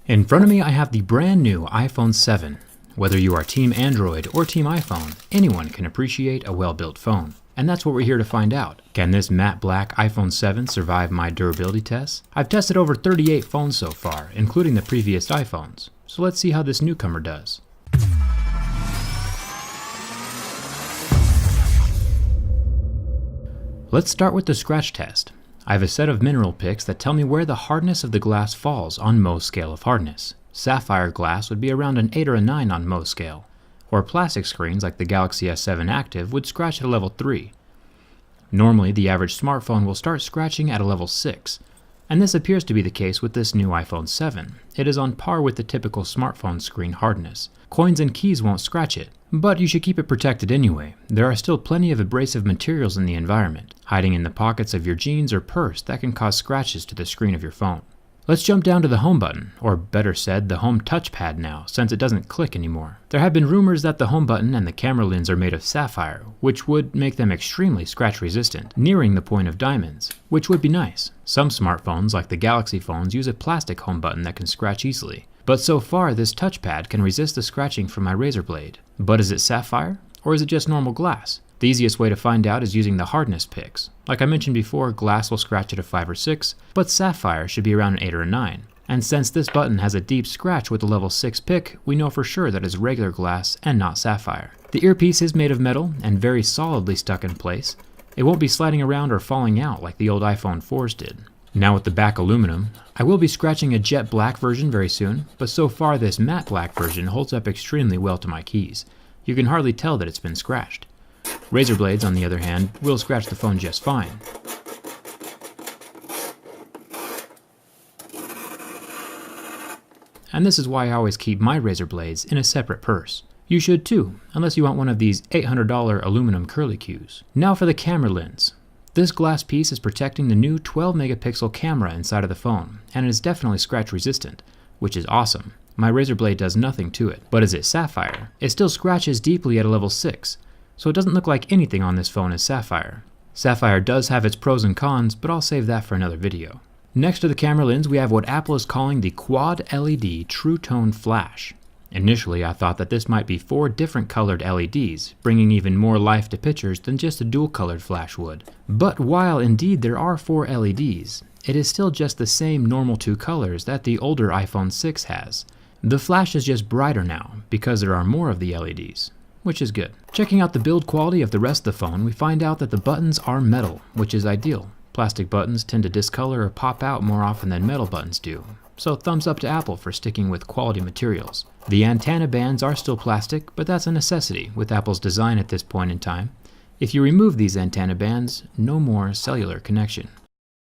In front of me I have the brand new iPhone 7. Whether you are Team Android or Team iPhone, anyone can appreciate a well-built phone. And that's what we're here to find out. Can this matte black iPhone 7 survive my durability tests? I've tested over 38 phones so far, including the previous iPhones. So let's see how this newcomer does. Let's start with the scratch test. I have a set of mineral picks that tell me where the hardness of the glass falls on Mohs scale of hardness. Sapphire glass would be around an 8 or a 9 on Mohs scale, or plastic screens like the Galaxy S7 Active would scratch at a level 3. Normally, the average smartphone will start scratching at a level 6, and this appears to be the case with this new iPhone 7. It is on par with the typical smartphone screen hardness. Coins and keys won't scratch it, but you should keep it protected anyway. There are still plenty of abrasive materials in the environment, hiding in the pockets of your jeans or purse that can cause scratches to the screen of your phone. Let's jump down to the home button, or better said, the home touchpad now, since it doesn't click anymore. There have been rumors that the home button and the camera lens are made of sapphire, which would make them extremely scratch resistant, nearing the point of diamonds, which would be nice. Some smartphones, like the Galaxy phones, use a plastic home button that can scratch easily. But so far, this touchpad can resist the scratching from my razor blade. But is it sapphire, or is it just normal glass? The easiest way to find out is using the hardness picks. Like I mentioned before, glass will scratch at a 5 or 6, but sapphire should be around an 8 or a 9. And since this button has a deep scratch with a level 6 pick, we know for sure that it's regular glass and not sapphire. The earpiece is made of metal and very solidly stuck in place. It won't be sliding around or falling out like the old iPhone 4s did. Now with the back aluminum, I will be scratching a jet black version very soon, but so far this matte black version holds up extremely well to my keys. You can hardly tell that it's been scratched. Razor blades, on the other hand, will scratch the phone just fine. And this is why I always keep my razor blades in a separate purse. You should too, unless you want one of these $800 aluminum curlicues. Now for the camera lens. This glass piece is protecting the new 12 megapixel camera inside of the phone, and it is definitely scratch resistant, which is awesome. My razor blade does nothing to it. But is it sapphire? It still scratches deeply at a level 6, so it doesn't look like anything on this phone is sapphire. Sapphire does have its pros and cons, but I'll save that for another video. Next to the camera lens, we have what Apple is calling the Quad LED True Tone Flash. Initially, I thought that this might be 4 different colored LEDs, bringing even more life to pictures than just a dual-colored flash would. But while indeed there are 4 LEDs, it is still just the same normal 2 colors that the older iPhone 6 has. The flash is just brighter now, because there are more of the LEDs, which is good. Checking out the build quality of the rest of the phone, we find out that the buttons are metal, which is ideal. Plastic buttons tend to discolor or pop out more often than metal buttons do. So thumbs up to Apple for sticking with quality materials. The antenna bands are still plastic, but that's a necessity with Apple's design at this point in time. If you remove these antenna bands, no more cellular connection.